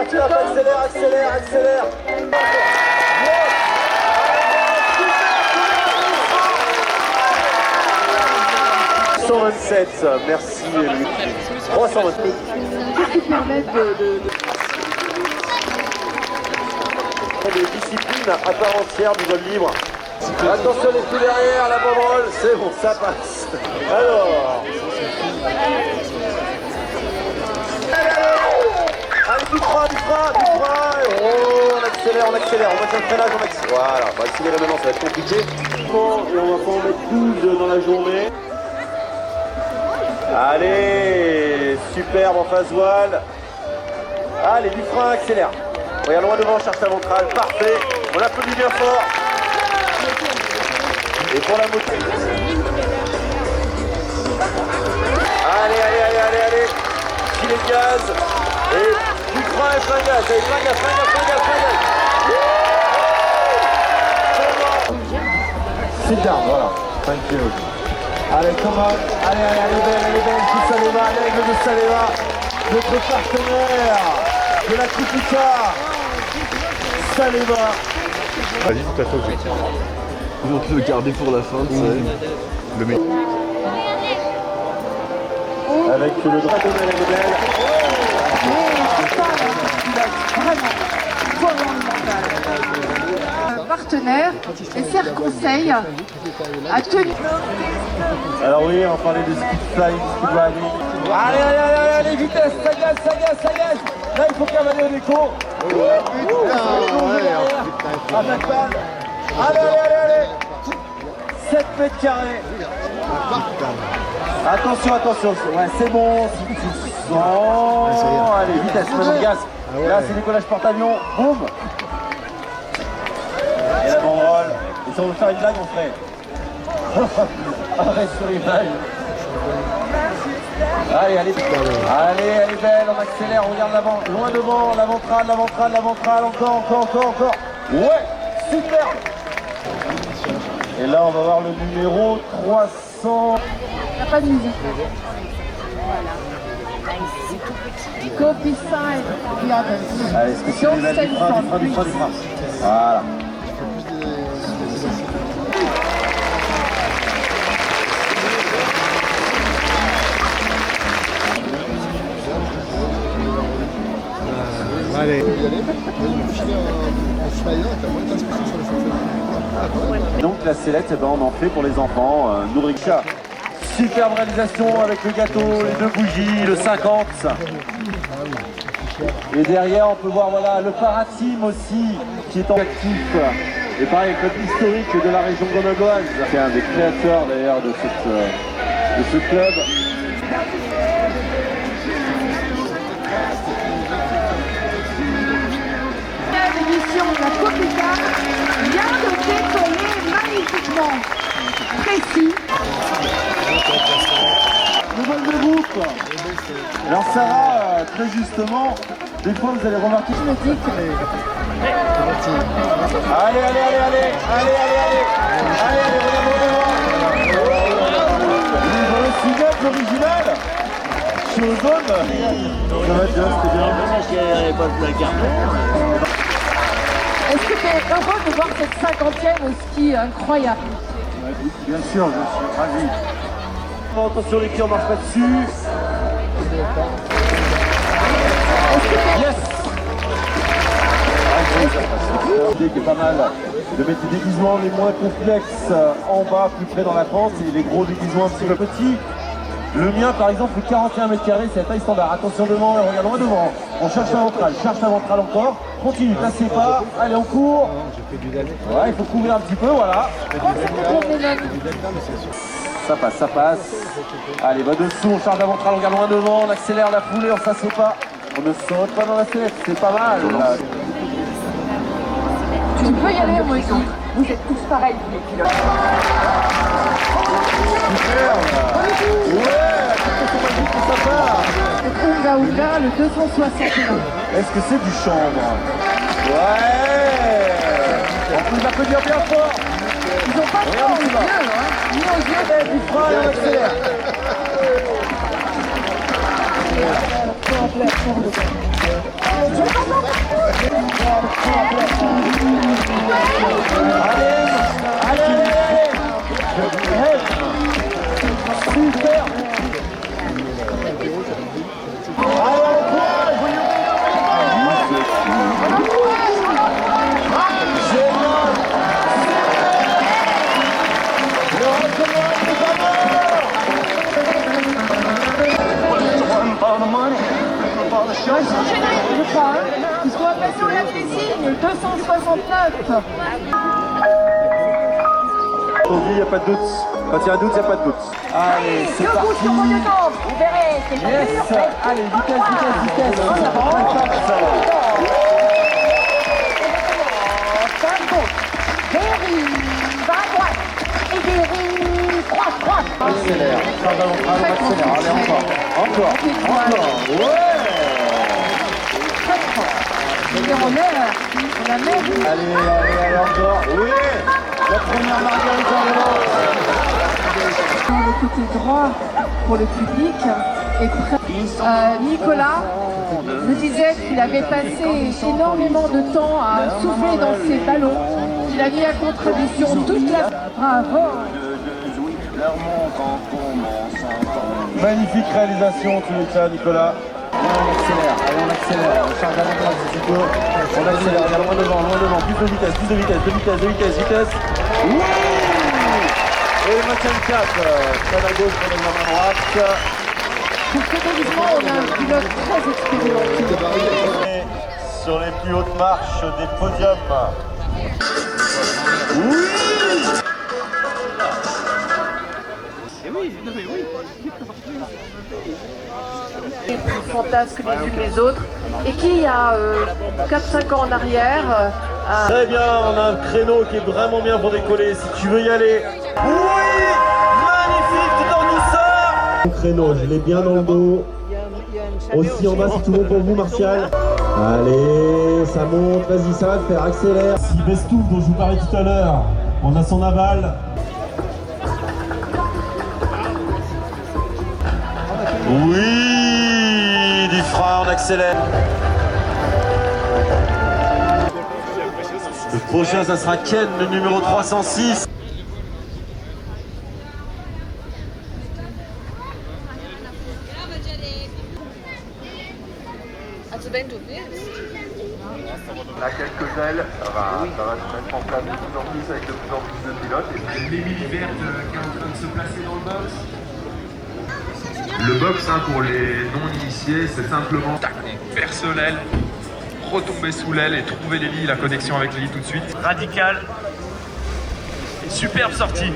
continue un peu, accélère, accélère, accélère. 127, merci Louis. 327. Qu'est-ce qui permet Des disciplines à part entière du vol libre. Attention les coups derrière, la banderole, c'est bon, ça passe. Alors. Allez, du frein. Oh, on accélère, on va faire le freinage, on accélère. Voilà, on va accélérer maintenant, ça va être compliqué. Et on va pas en mettre 12 dans la journée. Allez, superbe en face voile. Allez, du frein, accélère. Regarde loin devant, cherche la ventrale, parfait. On applaudit bien fort. Et pour la moto. Allez. Filet de gaz. Et du frein et plein gaz. Allez, plein gaz. Sit down, voilà. Thank you. Allez, come on. Allez, elle est belle. Qui Saleva, l'aigle de Saleva. Notre partenaire de la Kupuka. Saleva. Vas-y, tout à fait objectif. On peut le garder pour la fin, tu sais. Le meilleur. Avec le dragon de la modèle. partenaire et sert conseil à tenir. Alors oui, on parlait de speed flying, speed riding. Allez, vitesse, ça gaz. Là, il faut cavaler au déco. Allez. 7 mètres carrés. Attention. Ouais, c'est bon. Allez, vitesse, maintenant gaz. Là, c'est décollage porte-avions. Boum. Et la banderole. Et si on veut faire une blague, on ferait. Arrête sur l'image. Allez, elle est belle, on accélère, on regarde l'avant, loin devant, la ventrale, encore. Ouais, superbe. Et là, on va voir le numéro 300. Il n'y a pas de musique. Go beside the others. Allez, est-ce que c'est les belles du frein. Voilà. Allez. Donc la sellette, on en fait pour les enfants. Nourrica. Superbe réalisation avec le gâteau, les 2 bougies, le 50. Et derrière, on peut voir voilà, le Parateam aussi qui est en actif. Et pareil, le club historique de la région grenobloise. C'est un des créateurs d'ailleurs de ce club. L'émission de la Copica vient de décoller magnifiquement. Précis. Le vol de groupe. Alors Sarah, très justement, des fois vous allez remarquer. Allez, le cinéma original. Je suis aux zones. Ça va bien, c'était bien. Est-ce que tu es heureux de voir cette 50e au ski incroyable? Bien sûr, je suis ravi. Attention, les pieds, on marche pas dessus. Yes. L'idée qui est pas mal de mettre les déguisements les moins complexes en bas, plus près dans la pente, et les gros déguisements un petit peu petits. Le mien, par exemple, fait 41 mètres carrés, c'est la taille standard. Attention devant, regarde loin devant. On cherche la ventrale encore. Continue, passez pas. Allez, on court. Ouais, il faut couvrir un petit peu, voilà. Ça passe. Allez, va dessous, on charge la ventrale, on regarde loin devant, on accélère la foulée, on s'assied pas. On ne saute pas dans la sellette, c'est pas mal. Là. Tu peux y aller, moi aussi. Vous êtes tous pareils, les pilotes. Ouais, attention magique que ça part. C'est Unga, le 261. Est-ce que c'est du chanvre? Ouais. On peut l'applaudir bien fort. Ils ont pas de temps aux yeux, hein. Ni aux yeux. Du frein et on accélère. Super. On va changer la ligne, je crois, puisqu'on va passer au lac des Cygnes, 269. Il n'y a pas de doute. Quand il y a un doute, il n'y a pas de doute. Allez, c'est parti. Sur mon temps, vous verrez, c'est pas Yes. dur, mais... Allez, vitesse. En avant. Dérive à droite et dérive droite. Accélère. Ça va, on accélère. Allez, encore. Ouais. Très fort. Je veux dire, on la même. Allez, encore. Oui. La première margarita Dans le côté droit pour le public est prêt. Nicolas me disait qu'il avait passé énormément de temps à souffler dans ses ballons, qu'il a mis à contribution toute la... Bravo. Magnifique réalisation, tu es ça, Nicolas. Allez, on accélère. On charge à l'endroit, si tu peux. On accélère, regarde, loin devant. Plus de vitesse. Oui. Et le maintien de cap. Freine à gauche, freine à main droite. Pour ce déguisement, on a un pilote très expérimenté. Sur les plus hautes marches des podiums. Oui. Plus fantasques les unes les autres, et qui, il y a 4-5 ans en arrière, Très bien, on a un créneau qui est vraiment bien pour décoller, si tu veux y aller. Oui. Magnifique, tout en douceur. Mon créneau, je l'ai bien dans le dos. Aussi en bas, c'est tout bon pour vous, Martial. Allez, ça monte, vas-y, ça va le faire, accélère. Si Bestouf, dont je vous parlais tout à l'heure, on a son aval. Oui, du frein, on accélère. Le prochain, ça sera Ken, le numéro 306. On a quelques ailes, ça va se mettre en place de plus en plus avec de plus en plus de pilotes. Et l'Émilie verte qui est en train de se placer dans le box. Le box, hein, pour les non-initiés, c'est simplement on perce l'aile, retomber sous l'aile et trouver les lits, la connexion avec les lits tout de suite. Radical. Superbe sortie.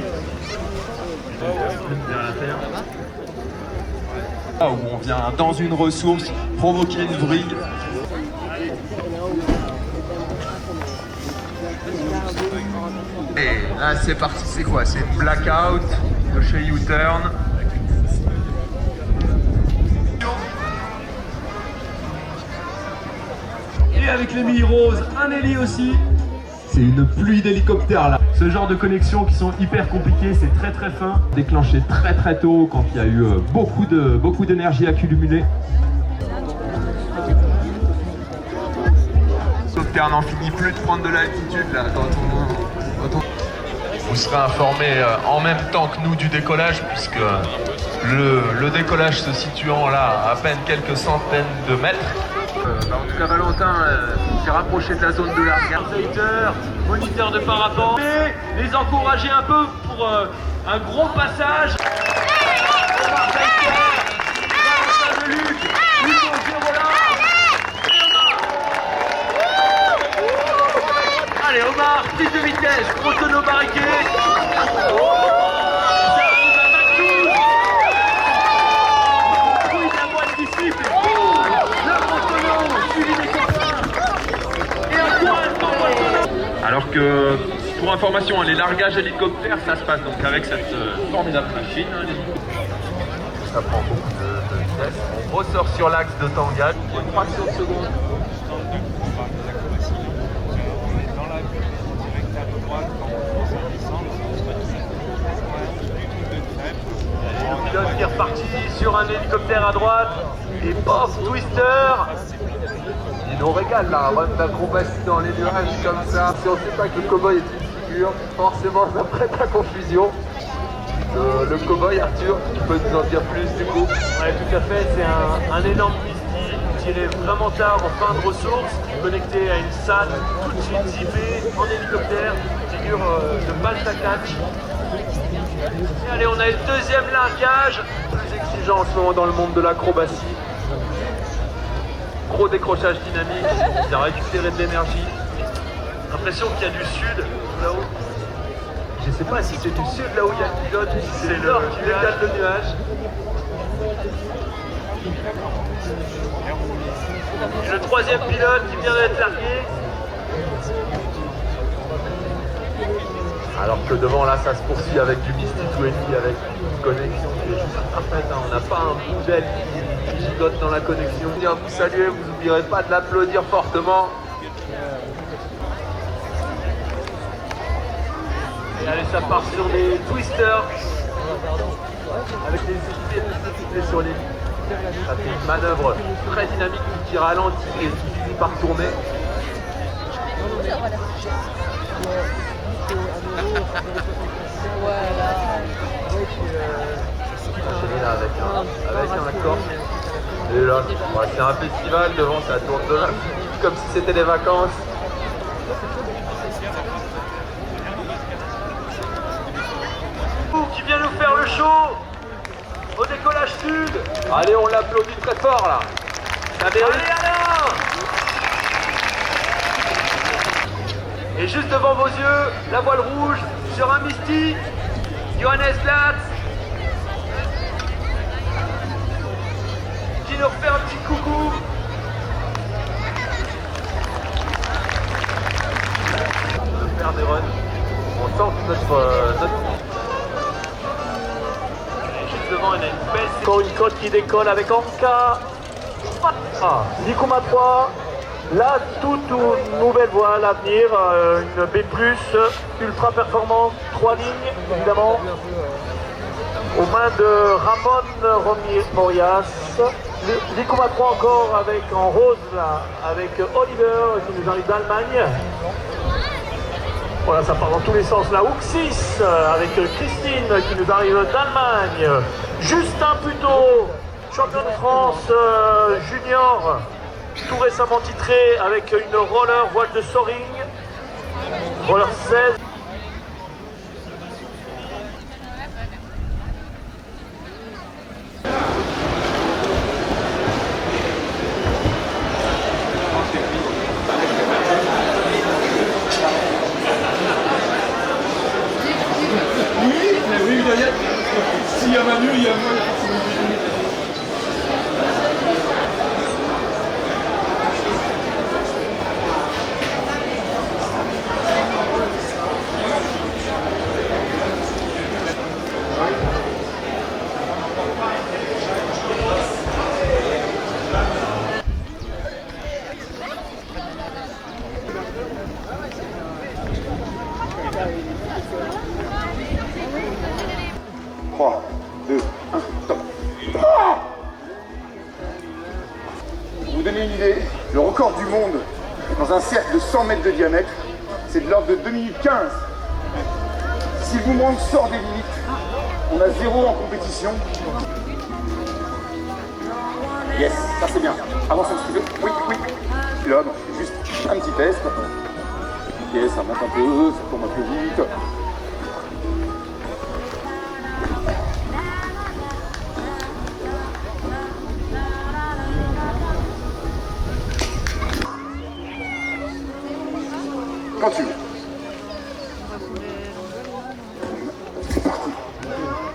Où on vient dans une ressource provoquer une vrille. Et là c'est parti, c'est quoi? C'est blackout de chez U-Turn. Et avec l'Emily Rose, un héli aussi. C'est une pluie d'hélicoptères là. Ce genre de connexions qui sont hyper compliquées, c'est très très fin. Déclenché très très tôt quand il y a eu beaucoup d'énergie accumulée. Hélicoptère n'en finit plus de prendre de l'altitude là quand on... Vous serez informé en même temps que nous du décollage, puisque le décollage se situant là à peine quelques centaines de mètres. En tout cas, Valentin s'est rapproché de la zone de largage. Moniteur de parapente. Et les encourager un peu pour un gros passage. Valentin de Luc, Hugo Gérola. Allez, Omar, prise de vitesse, gros tonneau barriqué. Alors que, pour information, les largages hélicoptères, ça se passe donc avec cette formidable machine. Ça prend beaucoup de vitesse. On ressort sur l'axe de tangage. Une fraction de seconde. Le pilote qui est reparti sur un hélicoptère à droite. Et pof, twister. nous régale là, un run d'acrobatie dans les nuages comme ça. Si on ne sait pas que le cow-boy est une figure, forcément ça prête à confusion. Le cow-boy, Arthur, tu peux nous en dire plus du coup? Ouais, tout à fait, c'est un énorme whisky tiré vraiment tard en fin de ressources, connecté à une salle, tout de suite zippé en hélicoptère, figure de Baltacatch. Et allez, on a le deuxième largage, plus exigeant en ce moment dans le monde de l'acrobatie. Gros décrochage dynamique, il a récupéré de l'énergie. L'impression qu'il y a du sud là-haut. Je sais pas si c'est du sud là où il y a le pilote ou si c'est le nord qui décale le nuage. Et le troisième pilote qui vient d'être largué. Alors que devant là ça se poursuit avec du Misty 20, avec une connexion qui est juste parfaite. Hein. On n'a pas un bout d'aile qui gigote dans la connexion. Vous saluez, vous n'oublierez pas de l'applaudir fortement. Et allez, ça part sur des twisters avec les équipiers sur les lignes. Ça fait une manœuvre très dynamique qui ralentit et qui finit par tourner. Enchaîné là avec un accord. Et là, c'est un festival, devant ça tourne de là, comme si c'était des vacances. Qui vient nous faire le show au décollage sud. Allez, on l'applaudit très fort là. Allez, Alain. Et juste devant vos yeux, la voile rouge sur un Misty, Johannes Latz, qui nous refait un petit coucou. De faire des runs. On sent que notre... Devant, on a une belle... Encore une côte qui décolle avec Anka. Nikuma 3. Là, toute nouvelle voile à venir. Une B+, ultra performante, 3 lignes, évidemment. Aux mains de Ramon Morias. Nikuma 3 encore avec en rose, là, avec Oliver qui nous arrive d'Allemagne. Voilà, ça part dans tous les sens. La Hook 6 avec Christine qui nous arrive d'Allemagne. Justin Puteau, champion de France junior, tout récemment titré avec une roller voile de soaring, roller 16. S'il y a Manu, il y a moi. Pour vous donner une idée, le record du monde dans un cercle de 100 mètres de diamètre, c'est de l'ordre de 2 minutes 15. Si le mouvement sort des limites, on a 0 en compétition. Yes, ça c'est bien. Avance un petit peu. Oui, oui. Et là, donc, juste un petit test. Ok, ça monte un peu, ça tombe un peu vite. Quand tu veux. C'est parti.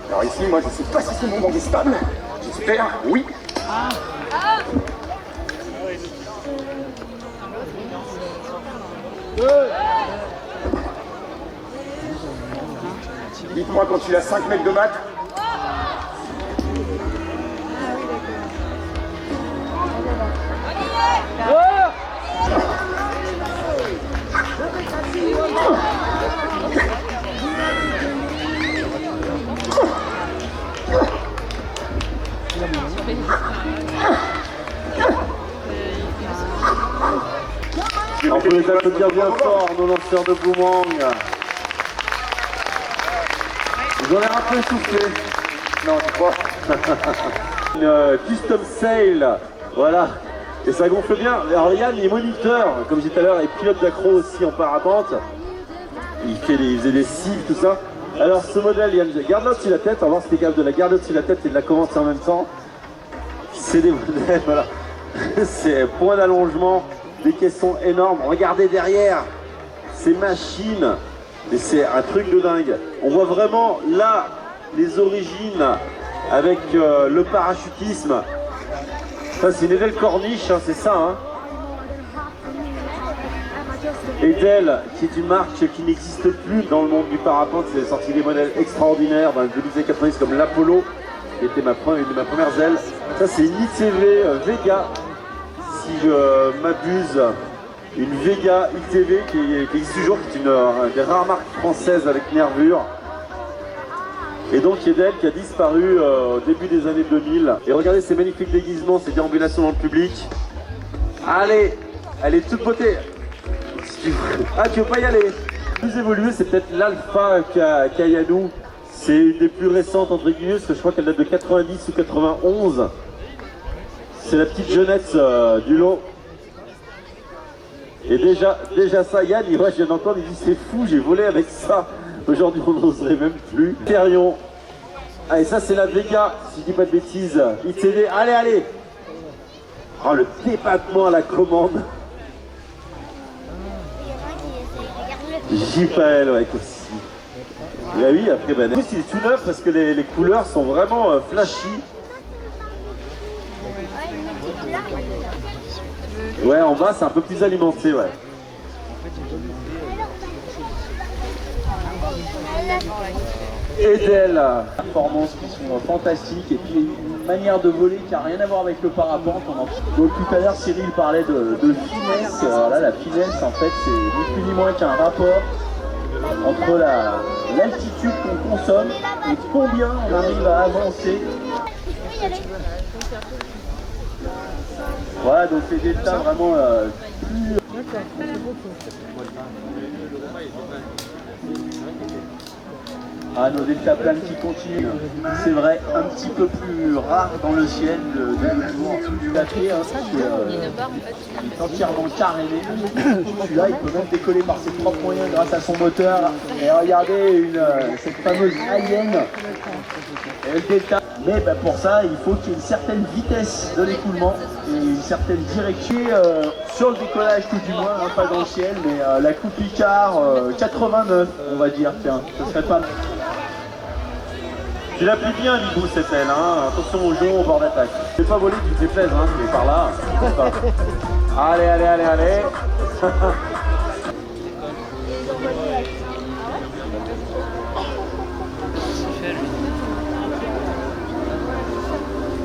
Alors ici, moi, je ne sais pas si ce mouvement est stable. J'espère, oui. Dites-moi quand tu as 5 mètres de mat. les applaudir bien fort, nos lanceurs de boomerang. Ils ont l'air un peu essoufflés. Non, tu crois? Une custom sail, voilà. Et ça gonfle bien. Alors Yann, il est moniteur, comme je disais tout à l'heure, et pilote d'accro aussi en parapente. Il faisait des cibles, tout ça. Alors ce modèle, Yann, garde-le au-dessus de la tête, on va voir si t'es capable de la garder au-dessus de la tête et de la commencer en même temps. C'est des modèles, voilà. C'est point d'allongement, des caissons énormes. Regardez derrière, ces machines. Mais c'est un truc de dingue. On voit vraiment là les origines avec le parachutisme. Ça c'est une Edel Corniche, hein, c'est ça. Hein. Edel, qui est une marque qui n'existe plus dans le monde du parapente. C'est sorti des modèles extraordinaires dans les années 90 comme l'Apollo, qui était une de mes premières ailes. Ça c'est une ITV Vega, si je m'abuse. Une Vega ITV qui existe toujours, qui est une des rares marques françaises avec nervure. Et donc Edel qui a disparu au début des années 2000. Et regardez ces magnifiques déguisements, ces déambulations dans le public. Allez, elle est toute beauté. Ah, tu veux pas y aller? Plus évolué, c'est peut-être l'Alpha Kayanu. C'est une des plus récentes entre guillemets, parce que je crois qu'elle date de 90 ou 91. C'est la petite jeunesse du lot. Et déjà ça, Yann, je viens d'entendre, il dit c'est fou, j'ai volé avec ça. Aujourd'hui, on n'oserait même plus. Thérion. Allez, ça c'est la Vega, si je dis pas de bêtises. ITV, allez. Oh, le débattement à la commande. JPL, ouais, aussi. Et oui, après, ben, en plus, il est tout neuf parce que les couleurs sont vraiment flashy. Ouais, en bas, c'est un peu plus alimenté, ouais. Edel, performances qui sont fantastiques et puis une manière de voler qui n'a rien à voir avec le parapente. Donc tout à l'heure Cyril parlait de finesse. Là, la finesse en fait c'est ni plus ni moins qu'un rapport entre l'altitude qu'on consomme et combien on arrive à avancer. Voilà, donc c'est des deltas vraiment plus... Ah, nos delta planes qui continuent, c'est vrai, un petit peu plus rare dans le ciel de nos jours en dessous du papier, hein, qui est entièrement caréné. Celui-là, il peut même décoller par ses propres moyens grâce à son moteur. Et regardez cette fameuse Alien, le delta. Mais bah, pour ça, il faut qu'il y ait une certaine vitesse de l'écoulement et une certaine direction sur le décollage tout du moins, hein, pas dans le ciel, mais la coupe Picard 89, on va dire, tiens, ce serait pas... Tu l'applies bien, Ligou, cette aile, hein. Attention aux genoux, au bord d'attaque. Tu fais pas voler, tu te déplaises, hein, tu es par là. Allez.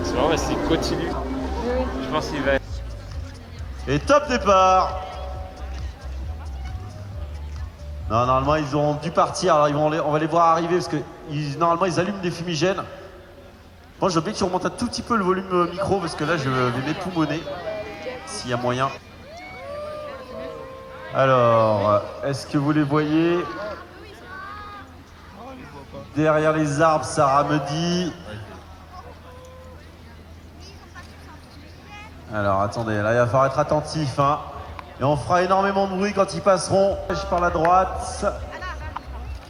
C'est marrant, mais s'il continue, je pense qu'il va... Et top départ. Non, normalement ils ont dû partir, alors on va les voir arriver parce que normalement ils allument des fumigènes. Moi j'ai oublié que tu remontes un tout petit peu le volume micro parce que là je vais m'époumoner s'il y a moyen. Alors, est-ce que vous les voyez? Derrière les arbres, Sarah me dit. Alors attendez, là il va falloir être attentif, hein. Et on fera énormément de bruit quand ils passeront. Par la droite,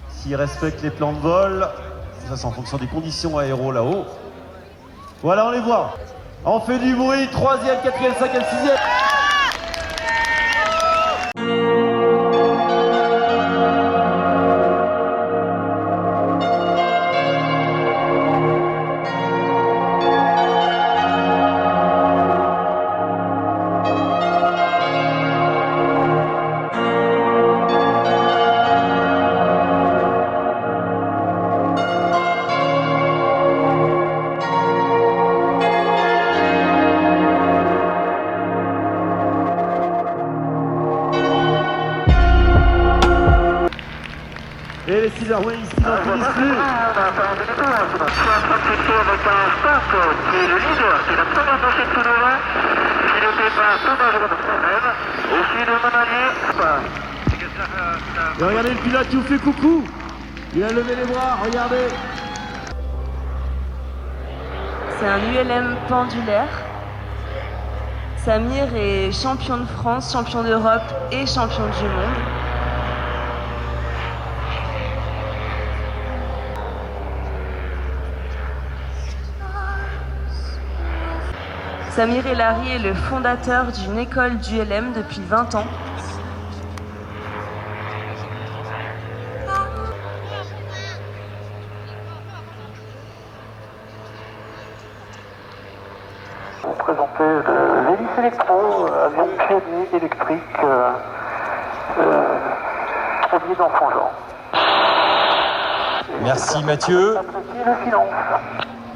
s'ils respectent les plans de vol. Ça c'est en fonction des conditions aéro là-haut. Voilà, on les voit. On fait du bruit, 3e, 4e, 5e, 6e. Et les Silverway ici n'en finissent plus. Et regardez le pilote qui vous fait coucou. Il a levé les bras, regardez. C'est un ULM pendulaire. Samir est champion de France, champion d'Europe et champion du monde. Samir Elari est le fondateur d'une école d'ULM depuis 20 ans. Vous présentez l'hélice électro, avion pionnier électrique, premier dans son genre. Merci Mathieu. Le silence.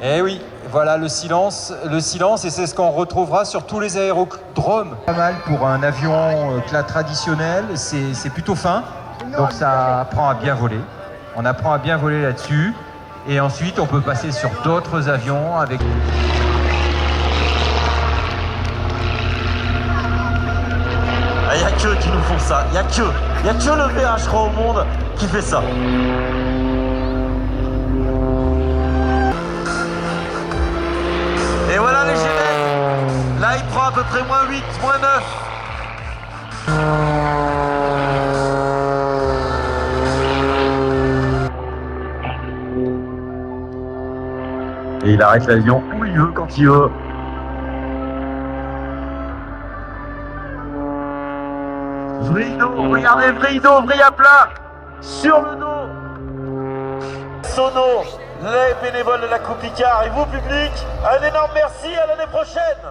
Eh oui, voilà le silence, et c'est ce qu'on retrouvera sur tous les aérodromes. Pas mal pour un avion traditionnel, c'est plutôt fin, donc ça apprend à bien voler. On apprend à bien voler là-dessus, et ensuite on peut passer sur d'autres avions avec... Il n'y a que qui nous font ça, il n'y a que le VH, je crois, au monde qui fait ça. Et voilà les Gémeaux. Là il prend à peu près -8, -9. Et il arrête l'avion où il veut, quand il veut. Vrido, regardez Vrido, vrille à plat, sur le dos. Sono, les bénévoles de la Coupe Picard et vous public, un énorme merci, à l'année prochaine.